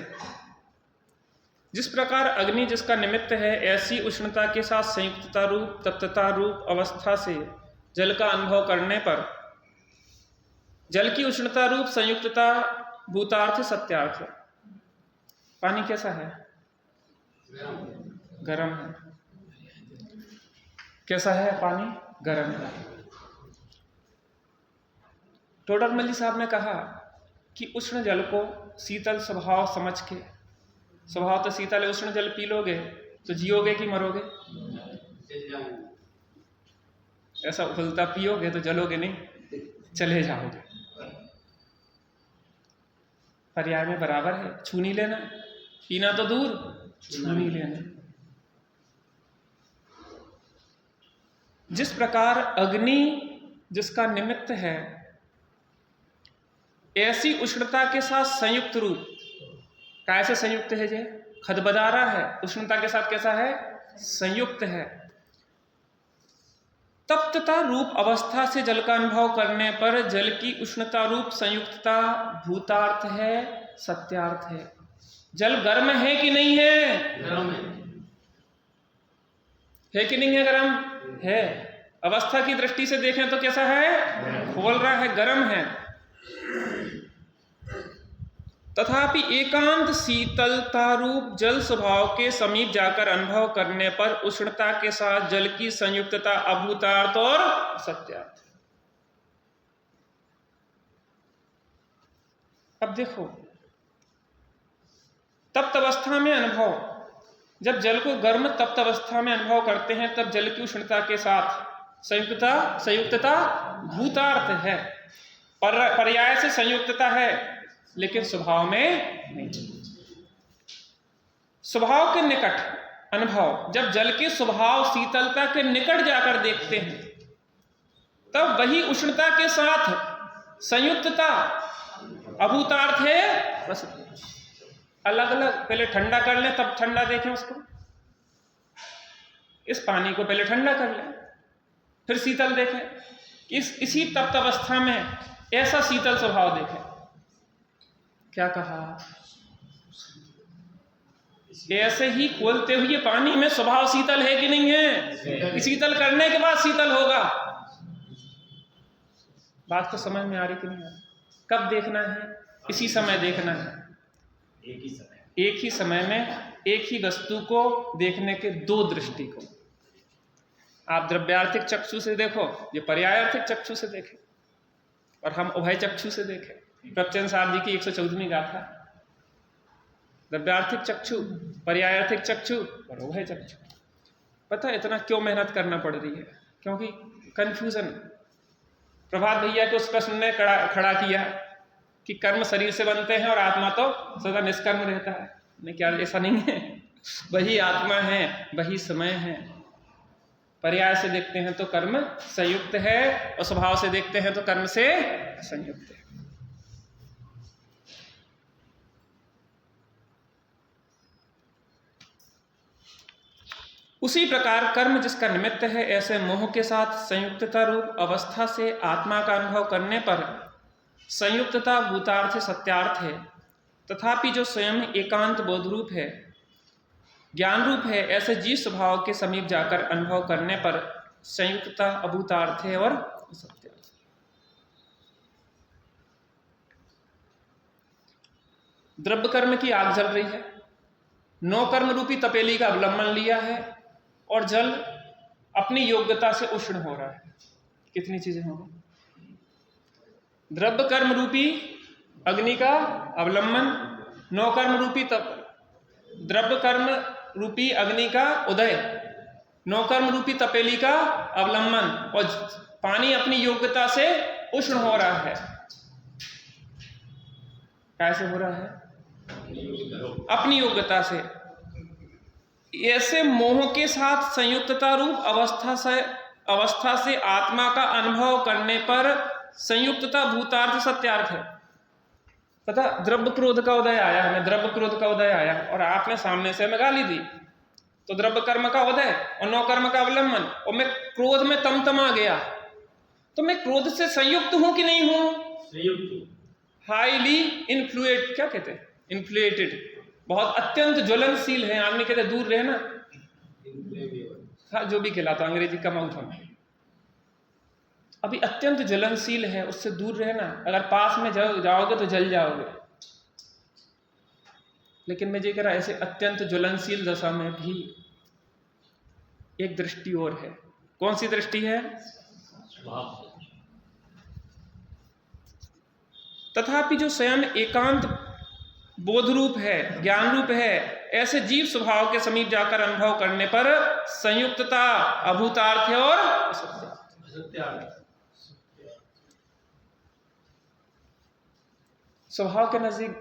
जिस प्रकार अग्नि जिसका निमित्त है, ऐसी उष्णता के साथ संयुक्तता रूप तप्तता रूप अवस्था से जल का अनुभव करने पर जल की उष्णता रूप संयुक्तता भूतार्थ सत्यार्थ है। पानी कैसा है? गर्म है। कैसा है पानी? गर्म है। टोडरमल साहब ने कहा कि उष्ण जल को शीतल स्वभाव समझ के, स्वभाव तो शीतल है, उष्ण जल पी लोगे तो जियोगे कि मरोगे? ऐसा उबलता पियोगे तो जलोगे नहीं, चले जाओगे। पर्याय में बराबर है, छू नहीं लेना, पीना तो दूर, छू नहीं लेना। जिस प्रकार अग्नि जिसका निमित्त है, ऐसी उष्णता के साथ संयुक्त रूप, कैसे संयुक्त है? जे खदबदारा है, उष्णता के साथ कैसा है? संयुक्त है। तप्तता रूप अवस्था से जल का अनुभव करने पर जल की उष्णता रूप संयुक्तता भूतार्थ है, सत्यार्थ है। जल गर्म है कि नहीं है? गर्म है कि नहीं है? गर्म है। अवस्था की दृष्टि से देखें तो कैसा है? खोल रहा है, गर्म है। तथापि एकांत शीतलता रूप जल स्वभाव के समीप जाकर अनुभव करने पर उष्णता के साथ जल की संयुक्तता अभूतार्थ और सत्यार्थ। अब देखो, तप्त अवस्था में अनुभव, जब जल को गर्म तप्त अवस्था में अनुभव करते हैं तब जल की उष्णता के साथ संयुक्तता भूतार्थ है। पर्याय से संयुक्तता है, लेकिन स्वभाव में नहीं। स्वभाव के निकट अनुभव, जब जल के स्वभाव शीतलता के निकट जाकर देखते हैं तब वही उष्णता के साथ संयुक्तता अभूतार्थ है। बस अलग अलग, पहले ठंडा कर लें तब ठंडा देखें उसको। इस पानी को पहले ठंडा कर लें फिर शीतल देखें। इसी तप्त अवस्था में ऐसा शीतल स्वभाव देखें। क्या कहा? ऐसे ही खोलते हुए पानी में स्वभाव शीतल है कि नहीं है? शीतल करने के बाद शीतल होगा। बात तो समझ में आ रही कि नहीं आ रही? कब देखना है? इसी समय देखना है। एक ही समय में एक ही वस्तु को देखने के दो दृष्टिकोण। आप द्रव्यार्थिक चक्षु से देखो, ये पर्यायार्थिक चक्षु से देखें, और हम उभय चक्षु से देखें। प्रभुचंद साहब जी की 114वीं गाथा, द्रव्यार्थिक चक्षु, पर्यायार्थिक चक्षु और उभय चक्षु। पता है इतना क्यों मेहनत करना पड़ रही है? क्योंकि कंफ्यूजन। प्रभात भैया के उस प्रश्न ने खड़ा किया कि कर्म शरीर से बनते हैं और आत्मा तो सदा निष्कर्म रहता है। नहीं, क्या ऐसा नहीं है? वही आत्मा है, वही समय है। पर्याय से देखते हैं तो कर्म संयुक्त है, और स्वभाव से देखते हैं तो कर्म से संयुक्त है। उसी प्रकार कर्म जिसका निमित्त है, ऐसे मोह के साथ संयुक्तता रूप अवस्था से आत्मा का अनुभव करने पर संयुक्तता भूतार्थ सत्यार्थ है। तथापि जो स्वयं एकांत बोध रूप है, ज्ञान रूप है, ऐसे जीव स्वभाव के समीप जाकर अनुभव करने पर संयुक्तता अभूतार्थ है और सत्यार्थ। द्रव्य कर्म की आग जल रही है, 9 कर्म रूपी तपेली का अवलंबन लिया है, और जल अपनी योग्यता से उष्ण हो रहा है। कितनी चीजें होंगी? द्रव्य कर्म रूपी अग्नि का अवलंबन, 9 कर्म रूपी द्रव्य कर्म रूपी अग्नि का उदय, 9 कर्म रूपी तपेली का अवलंबन, और पानी अपनी योग्यता से उष्ण हो रहा है। कैसे हो रहा है? अपनी योग्यता से। ऐसे मोह के साथ संयुक्तता रूप अवस्था से आत्मा का अनुभव करने पर संयुक्तता भूतार्थ सत्यार्थ है। पता, द्रव्य क्रोध का उदय आया, हमें द्रव्य क्रोध का उदय आया और आपने सामने से हमें गाली दी, तो द्रव्य कर्म का उदय और 9 कर्म का अवलंबन, और मैं क्रोध में तमतमा गया, तो मैं क्रोध से संयुक्त हूं कि नहीं हूं? संयुक्त। हाईली इन्फ्लुएंट, क्या कहते हैं, इन्फ्लेटेड, बहुत अत्यंत ज्वलनशील है। आदमी कहते दूर रहे ना, हाँ जो भी कहलाता, अंग्रेजी का माउथ हम अभी अत्यंत ज्वलनशील है, उससे दूर रहना। अगर पास में जाओगे तो जल जाओगे। लेकिन मैं ये कह रहा, ऐसे अत्यंत ज्वलनशील दशा में भी एक दृष्टि और है। कौन सी दृष्टि है? तथापि जो स्वयं एकांत बोध रूप है, ज्ञान रूप है, ऐसे जीव स्वभाव के समीप जाकर अनुभव करने पर संयुक्तता अभूतार्थ और असत्यार्थ। स्वभाव के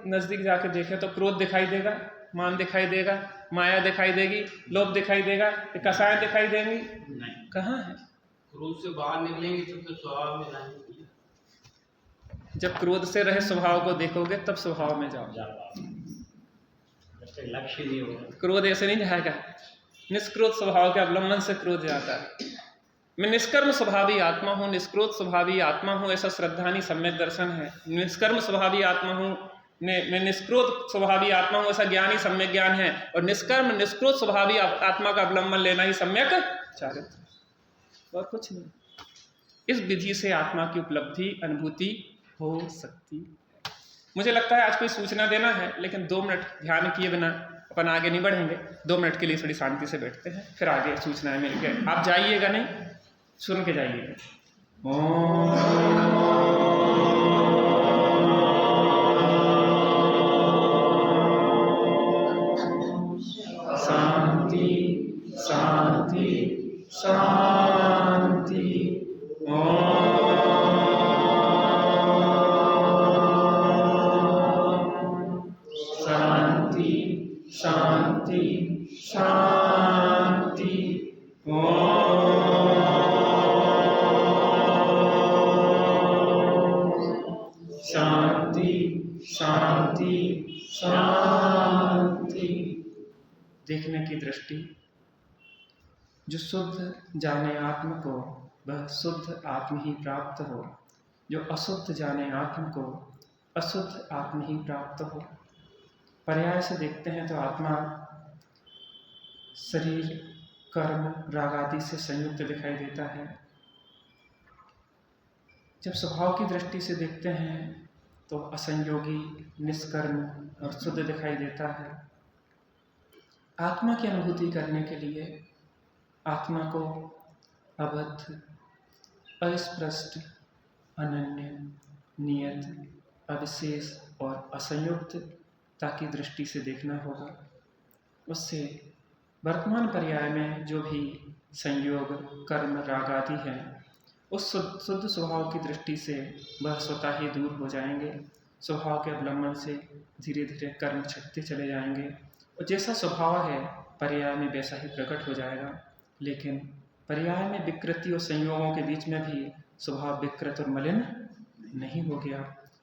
नजदीक जाके देखें तो क्रोध दिखाई देगा, मान दिखाई देगा, माया दिखाई देगी, लोभ दिखाई देगा, कसाएं दिखाई देंगी? नहीं। कहाँ है? क्रोध से बाहर निकलेंगे तो स्वभाव में नहीं। जब क्रोध से रहे स्वभाव को देखोगे तब स्वभाव में जाओ। लक्ष्य नहीं होगा। क्रोध ऐसे नहीं जाएगा। निष्क्रोध स्वभाव के अवलंबन से क्रोध जाता है। मैं निष्कर्म स्वभावी आत्मा हूँ, निष्क्रोध स्वभावी आत्मा हूँ, ऐसा श्रद्धानी सम्यक दर्शन है। निष्कर्म स्वभावी आत्मा हूँ, मैं निष्क्रोध स्वभावी आत्मा हूँ, ऐसा ज्ञानी सम्यक ज्ञान है। और निष्कर्म निष्क्रोध स्वभावी आत्मा का अवलंबन लेना ही सम्यक चारित्र, और कुछ नहीं। इस विधि से आत्मा की उपलब्धि अनुभूति हो सकती है। मुझे लगता है आज कोई सूचना देना है, लेकिन 2 मिनट ध्यान किए बिना अपन आगे नहीं बढ़ेंगे। 2 मिनट के लिए थोड़ी शांति से बैठते हैं, फिर आगे सूचनाएं मिलके। आप जाइएगा नहीं, सुन के जाइएगा। शांति शांति शांति। शांति शांति शांति। शांति शांति शांति। देखने की दृष्टि। जो शुद्ध जाने आत्म को वह शुद्ध आत्म ही प्राप्त हो, जो अशुद्ध जाने आत्म को अशुद्ध आत्म ही प्राप्त हो। पर्याय से देखते हैं तो आत्मा शरीर कर्म राग आदि से संयुक्त दिखाई देता है। जब स्वभाव की दृष्टि से देखते हैं तो असंयोगी, निष्कर्म और शुद्ध दिखाई देता है। आत्मा की अनुभूति करने के लिए आत्मा को अबद्ध, अस्पृष्ट, अनन्य, नियत, अविशेष और असंयुक्तता की दृष्टि से देखना होगा। उससे वर्तमान पर्याय में जो भी संयोग, कर्म, राग आदि हैं, उस शुद्ध स्वभाव की दृष्टि से वह स्वतः ही दूर हो जाएंगे। स्वभाव के अवलंबन से धीरे धीरे कर्म छटते चले जाएंगे और जैसा स्वभाव है पर्याय में वैसा ही प्रकट हो जाएगा। लेकिन पर्याय में विकृति और संयोगों के बीच में भी स्वभाव विकृत और मलिन नहीं हो गया।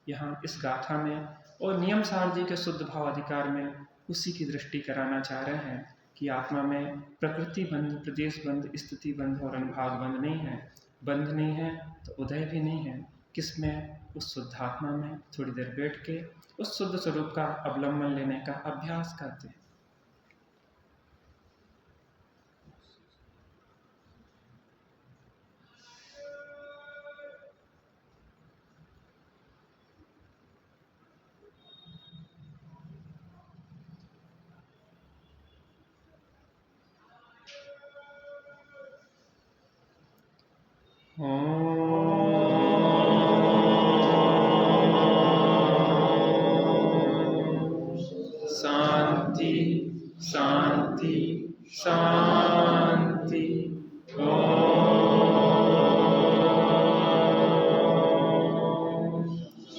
यहाँ इस गाथा में और नियम सार जी के शुद्ध भाव अधिकार में उसी की दृष्टि कराना चाह रहे हैं कि आत्मा में प्रकृति बंध, प्रदेश बंध, स्थिति बंध और अनुभाग बंध नहीं है। बंध नहीं है तो उदय भी नहीं है। किसमें? उस शुद्धात्मा में थोड़ी देर बैठ के उस शुद्ध स्वरूप का अवलंबन लेने का अभ्यास करते हैं। शांति शांति शांति।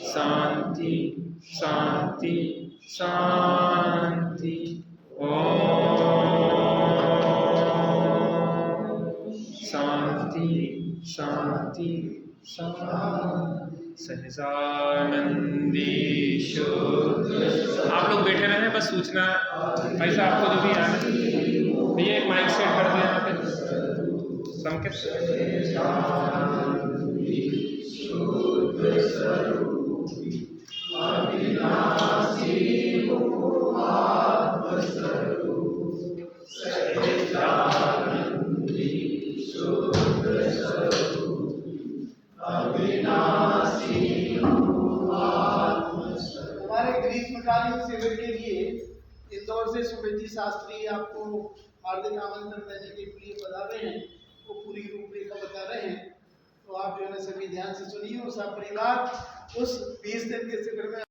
शांति शांति शांति। शांति शांति शांति। सहजानंदी शुद्ध। आप लोग बैठे रहे, बस सूचना ऐसा आपको जो भी आना। भैया एक माइक सेट कर दिया यहाँ पे संकेत। शुद्ध स्वरूप अविनाशी अनिश्चितकालीन शिविर के लिए इंदौर से सुमित जी शास्त्री आपको हार्दिक आमंत्रण देने के लिए पधारे हैं, वो पूरी रूपरेखा बता रहे हैं। तो आप जो है सभी ध्यान से सुनिए और सब परिवार उस 20 दिन के शिविर में